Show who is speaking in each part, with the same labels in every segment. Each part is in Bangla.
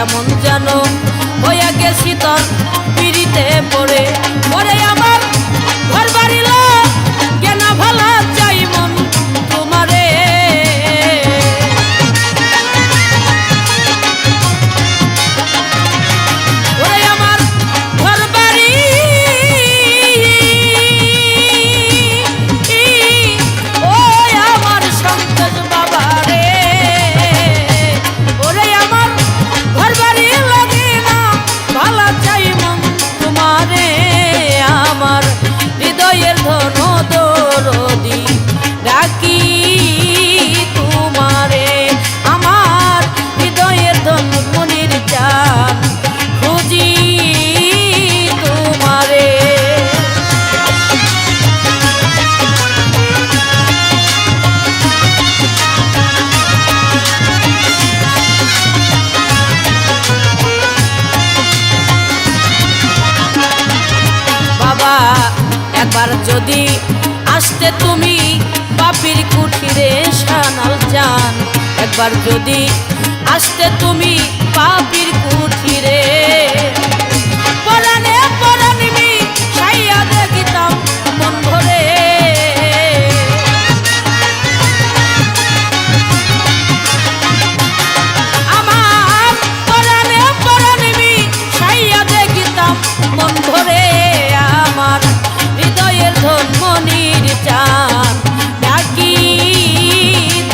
Speaker 1: কেমন জানো হইয়া গেছি তোর পিড়িতে পড়ে পরে আমার ঘর বাড়িল কেন ভালো চাই মন তোমারে ওরে আমার ঘর বাড়ি ওই আমার সন্তোষ বাবা রে ওরে আমার ঘর বাড়ি লাগে না ভালো চাই মন তোমারে আমার হৃদয়ের ধন দরদি ডাকি তোমারে আমার হৃদয়ের ধন মনির চান খুঁজি তোমারে বাবা একবার যদি আসতে তুমি বাপির কুঠিরে সানাল জান একবার যদি আসতে তুমি বাপির কুঠিরে পরাণে পরাণিমি সাইয়া দেখিতাম মন ভরে আমার পরাণে পরাণিমি সাইয়া দেখিতাম মন ভরে আমার হৃদয়ের ধন মনির চান ডাকি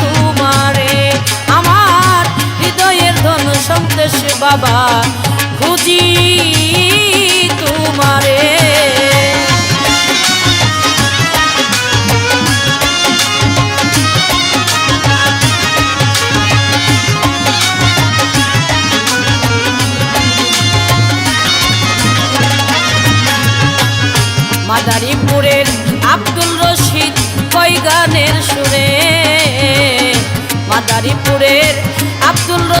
Speaker 1: তোমারে আমার হৃদয়ের ধন সন্তোষ বাবা খুঁজি তোমারে মাদারীপুরের আব্দুল রশিদ কই গানের সুরে মাদারীপুরে